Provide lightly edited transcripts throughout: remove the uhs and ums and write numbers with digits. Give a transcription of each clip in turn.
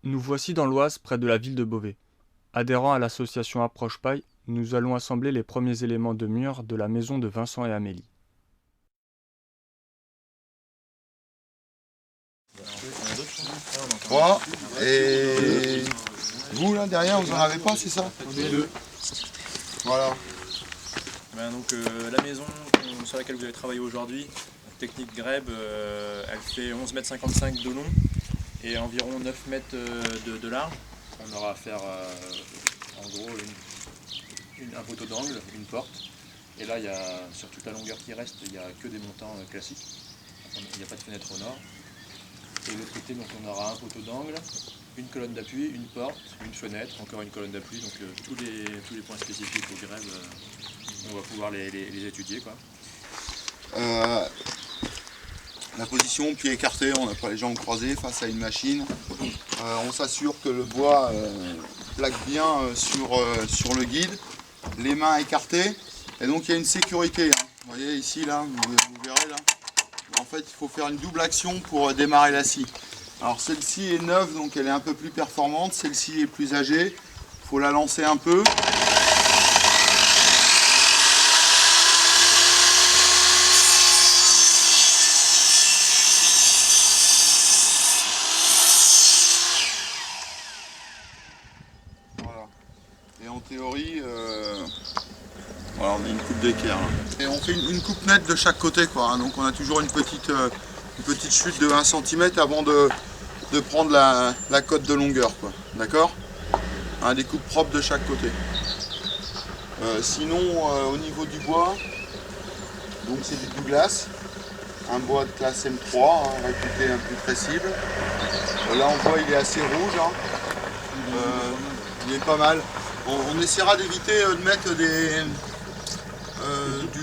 Nous voici dans l'Oise, près de la ville de Beauvais. Adhérant à l'association Approche Paille, nous allons assembler les premiers éléments de mur de la maison de Vincent et Amélie. Trois. Et vous là derrière, vous en avez pas, c'est ça? Deux. Voilà. Donc, la maison sur laquelle vous allez travailler aujourd'hui, technique grèbe, elle fait 11,55 m de long et environ 9 mètres de large. On aura à faire en gros un poteau d'angle, une porte. Et là, sur toute la longueur qui reste, il n'y a que des montants classiques. Il n'y a pas de fenêtre au nord. Et de l'autre côté, donc, on aura un poteau d'angle, une colonne d'appui, une porte, une fenêtre, encore une colonne d'appui. Donc tous les points spécifiques aux grèves, on va pouvoir les étudier, quoi. La position, pied écarté, on n'a pas les jambes croisées face à une machine. On s'assure que le bois plaque bien sur le guide, les mains écartées. Et donc il y a une sécurité, hein. Vous voyez ici, là, vous verrez là. En fait, il faut faire une double action pour démarrer la scie. Alors celle-ci est neuve, donc elle est un peu plus performante. Celle-ci est plus âgée. Il faut la lancer un peu. Voilà. Et en théorie, voilà, on a une coupe d'équerre. Et on fait une coupe nette de chaque côté, quoi, hein. Donc on a toujours une petite chute de 1 cm avant de prendre la cote de longueur, quoi. D'accord, hein, des coupes propres de chaque côté. Sinon, au niveau du bois, donc c'est du Douglas, un bois de classe M3, hein, réputé imputressible. Là on voit il est assez rouge, hein. Il est pas mal. On essaiera d'éviter de mettre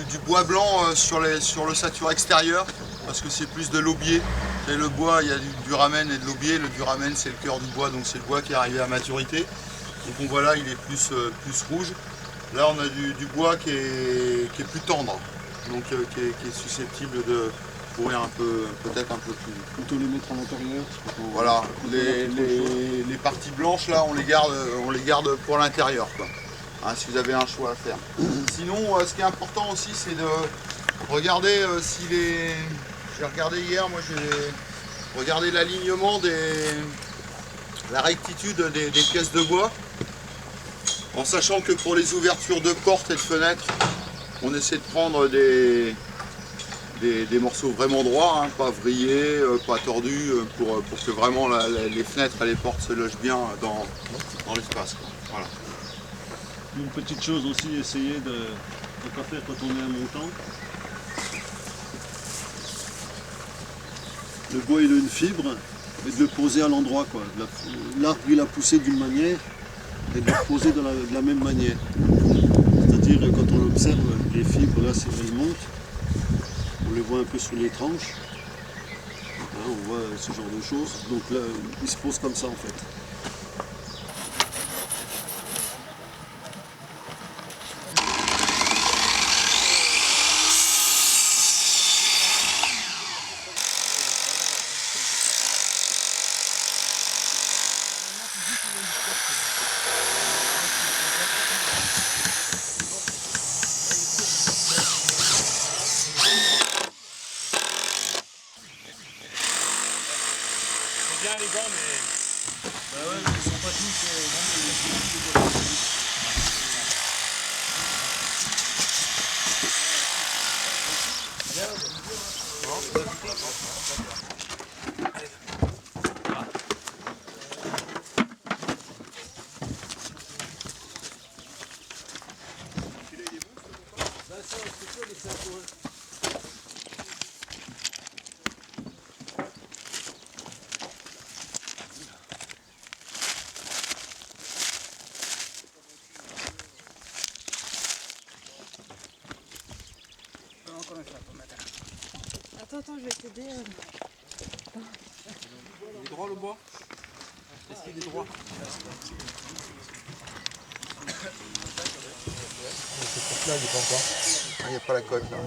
du bois blanc sur le sature extérieur, parce que c'est plus de l'aubier. Et le bois, il y a du duramen et de l'aubier. Le duramen, c'est le cœur du bois, donc c'est le bois qui est arrivé à maturité. Donc on voit là, il est plus rouge. Là, on a du bois qui est plus tendre, donc qui est susceptible de pourrir un peu, peut-être un peu plus. Plutôt les mettre à l'intérieur. Voilà, les parties blanches là, on les garde pour l'intérieur, quoi. Hein, si vous avez un choix à faire. Sinon, ce qui est important aussi, c'est de regarder si les. J'ai regardé hier, moi j'ai regardé l'alignement la rectitude des pièces de bois, en sachant que pour les ouvertures de portes et de fenêtres, on essaie de prendre des morceaux vraiment droits, hein, pas vrillés, pas tordus, pour que vraiment les fenêtres et les portes se logent bien dans l'espace, quoi. Voilà. Une petite chose aussi, essayer de ne pas faire quand on est un montant. Le bois il a une fibre, et de le poser à l'endroit, quoi. L'arbre il a poussé d'une manière, et de le poser de la même manière. C'est-à-dire quand on observe les fibres, là elles montent, on les voit un peu sur les tranches, hein, on voit ce genre de choses. Donc là, il se pose comme ça en fait. C'est bien les gants, mais. Bah ouais, ils sont pas tous. Attends, je vais t'aider. Il est droit le bois? Est-ce qu'il est droit? Cette porte-là, il n'est pas encore. Il n'y a pas la cote là.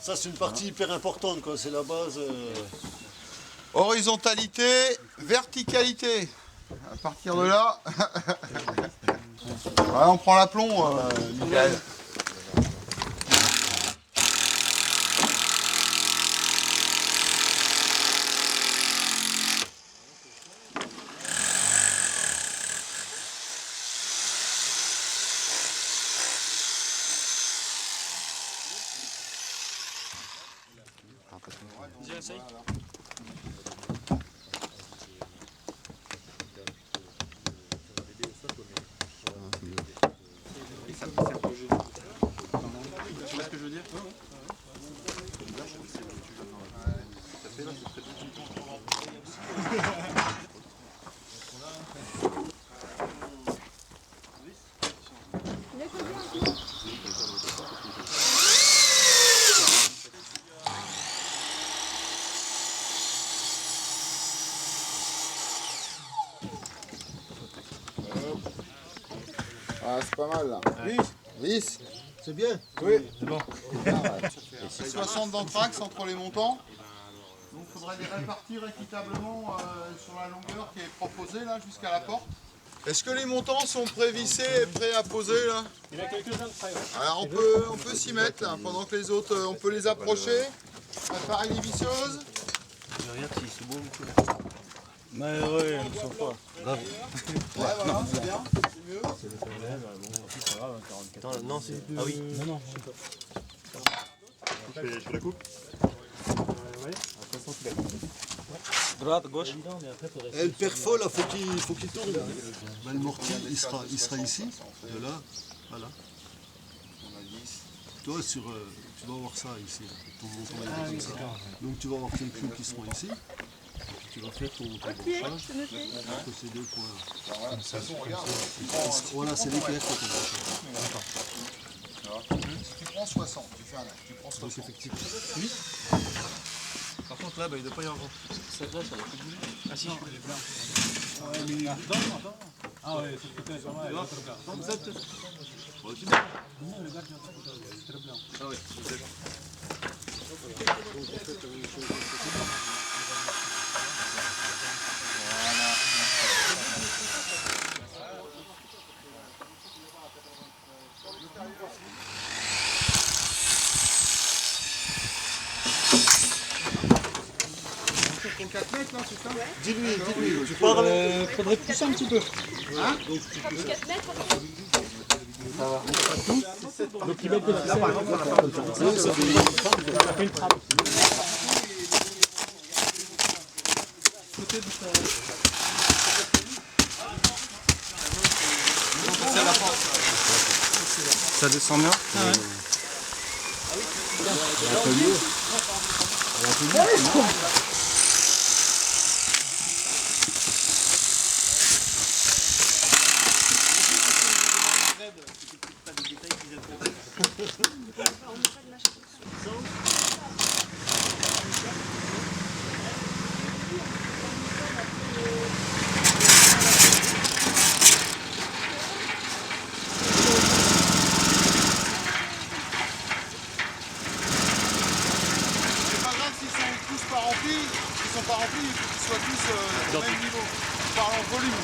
Ça c'est une partie hyper importante, quoi. C'est la base. Horizontalité, verticalité. À partir de là, voilà, on prend l'aplomb, Michael. Ah, c'est pas mal là. Vis. C'est bien. Oui. C'est bon. 60 d'anthrax entre les montants. Donc il faudrait les répartir équitablement sur la longueur qui est proposée là jusqu'à la porte. Est-ce que les montants sont prévissés et prêts à poser là? Il y a quelques-uns de près. Alors on peut s'y mettre là, pendant que les autres, on peut les approcher. Préparer les visseuses. Je regarde si c'est bon. Mais ouais, on s'en fout. Ouais, voilà, c'est bien, c'est mieux. Attends, non, c'est. Ah oui. Non. Je fais la coupe. Droite, gauche. Et le perfo là, faut qu'il tourne. Ben, le mortier, il sera ici, de là, voilà. Toi, tu vas avoir ça ici, ton montant est comme ça. Donc tu vas avoir tes clous qui seront ici. Tu vas faire ton branchage entre ces deux points. De toute façon, regarde. Voilà, c'est l'éclair quand on branche. Si tu prends 60, tu fais un acte, tu prends 60. Donc effectivement. Par contre, là, il ne doit pas y avoir. Celle-là, ça va plus bouger. Ah si, je peux les blancs. Ah ouais, c'est peut-être pas mal. Comme ça, peut-être. Ah ouais, Pour 4 mètres là, c'est ça? Dis-lui, tu faudrait pousser un petit peu. Hein? 4 mètres. Donc il va être là par exemple, ça fait une trappe. Ça descend bien? C'est pas grave s'ils sont tous pas remplis, s'ils sont pas remplis, il faut qu'ils soient tous au même niveau. Je parle en volume.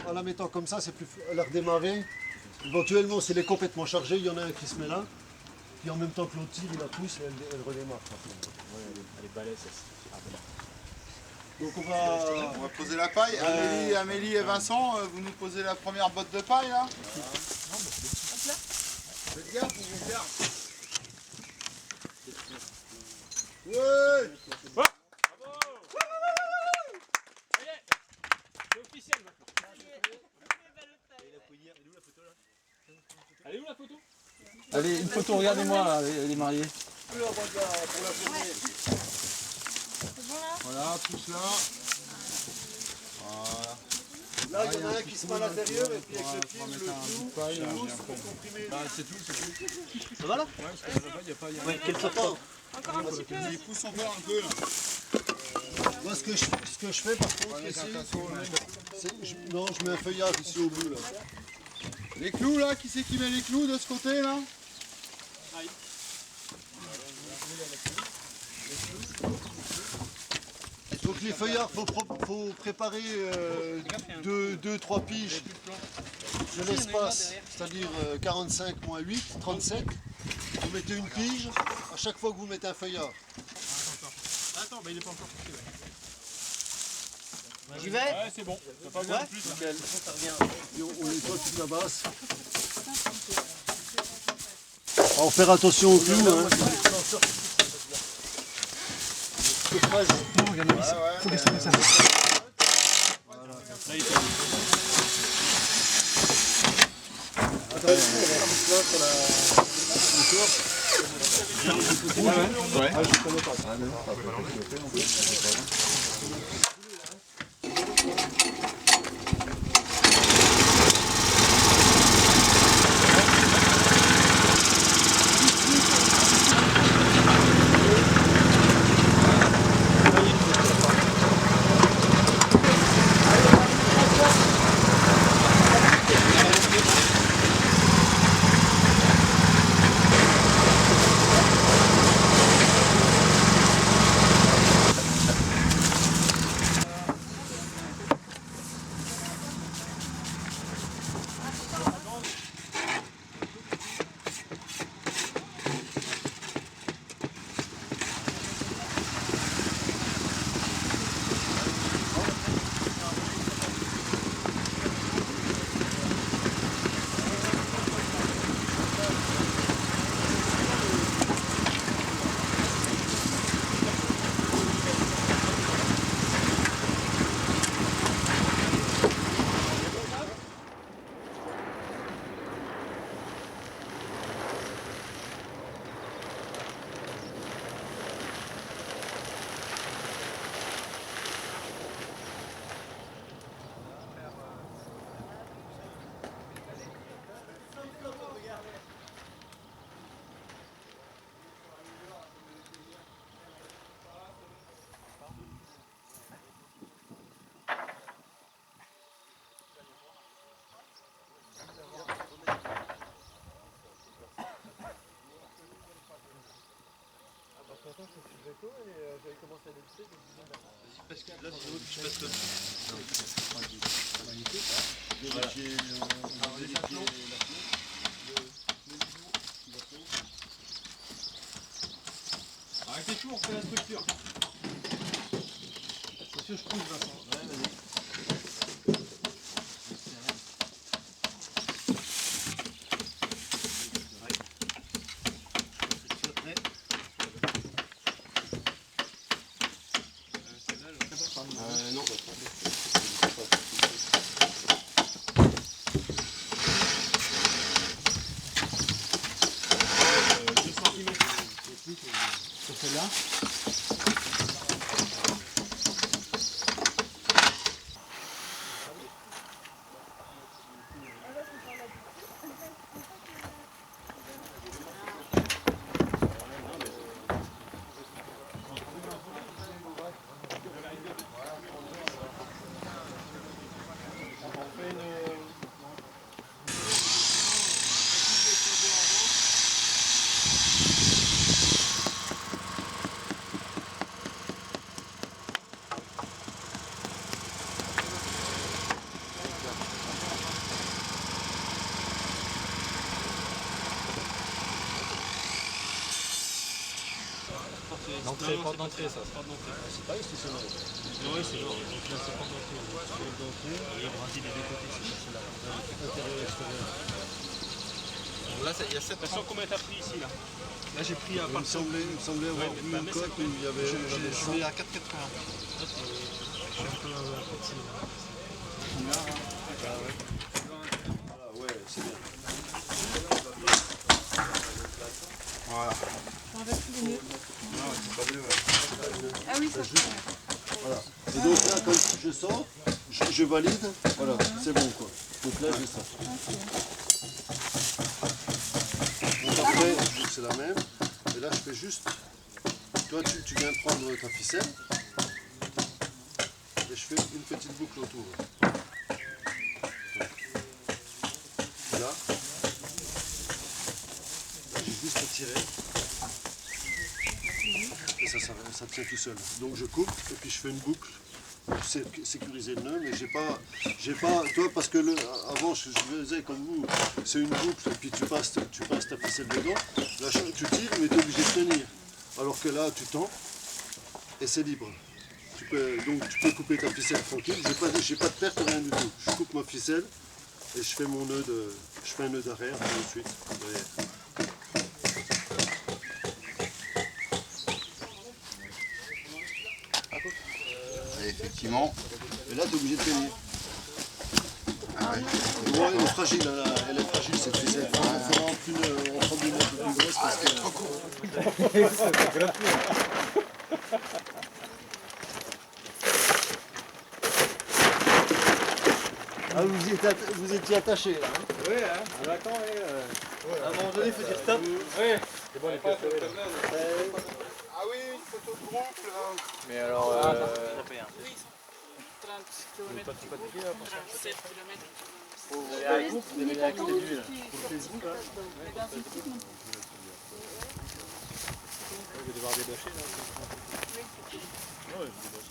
En la mettant comme ça, c'est plus à la redémarrer. Éventuellement, s'il est complètement chargé, il y en a un qui se met là. Puis en même temps que l'autre tire, il la pousse et elle redémarre. Elle est balèze, Donc on On va poser la paille. Amélie et Vincent, vous nous posez la première botte de paille là. Faites gaffe, on vous perd. Ouais. C'est officiel maintenant. Elle est où la photo? Allez, une photo, regardez-moi là, les mariés. C'est bon là? Voilà, tous là. Voilà. Là, il y en a un qui se met à l'intérieur et puis avec le fil, le clou, il pousse pour comprimer. C'est tout. Ça va là? Ouais, quel temps? Encore un petit peu. Il pousse encore un peu là. Moi, ce que je fais par contre ici, non, je mets un feuillage ici au bout là. Les clous là, qui c'est qui met les clous de ce côté là? Donc les feuillards, faut préparer 2-3 piges de l'espace, c'est-à-dire 45 moins 8, 37. Vous mettez une pige à chaque fois que vous mettez un feuillard. Attends, il est pas encore couché. J'y vais? Ouais, c'est bon. T'as pas besoin de plus. Nickel, ça revient. Et on nettoie toute la base. Alors faire attention aux clous. Hein. Faut rester comme ça. Avec les clous, on fait la structure. Monsieur, je trouve, Vincent. Ouais, vas-y. L'entrée, porte d'entrée, ça. C'est pas institutionnel. Oui, c'est lourd. Donc là, c'est porte d'entrée. Porte d'entrée. Et il brandit des deux côtés, c'est ça, c'est là. Intérieur et extérieur. Donc là, il y a 7 personnes. Combien t'as pris ici là? Là, j'ai pris à Il me semblait avoir vu une cote où il y avait. Je suis à 4,80. Je suis un peu petit. Ah ouais, c'est bien. Voilà. On va plus mieux. Ah oui, ça. Voilà. Et donc là, quand je sors, je valide, voilà, c'est bon quoi. Donc là j'ai ça. Donc après, c'est la même. Et là je fais juste, toi tu viens prendre ta ficelle. Et je fais une petite boucle autour. Là, j'ai juste à tirer. Et ça tient tout seul. Donc je coupe et puis je fais une boucle pour sécuriser le nœud. Mais j'ai pas, toi parce que avant je faisais comme vous, c'est une boucle et puis tu passes ta ficelle dedans. Là tu tires mais tu es obligé de tenir. Alors que là tu tends et c'est libre. Donc tu peux couper ta ficelle tranquille. J'ai pas de perte, rien du tout. Je coupe ma ficelle et je fais mon nœud je fais un nœud d'arrière et ensuite derrière. Et effectivement. Et là tu es obligé de tenir. Ah ouais. Ouais, elle est fragile, elle est fragile cette ficelle. Il faudra en prendre une un peu plus grosse parce que. Trop court. Ah, vous étiez attaché là. Oui, hein. Attends, à un moment donné, il faut dire stop. Oui. C'est bon, les pièces. Ah oui, une photo de groupe là. Mais alors, Oui, 30 km, 7 km. vous avez un groupe, vous avez la clé d'huile. Pour Facebook, là. Dans une petite montagne. Vous devez devoir débâcher là. Oui, je débâche.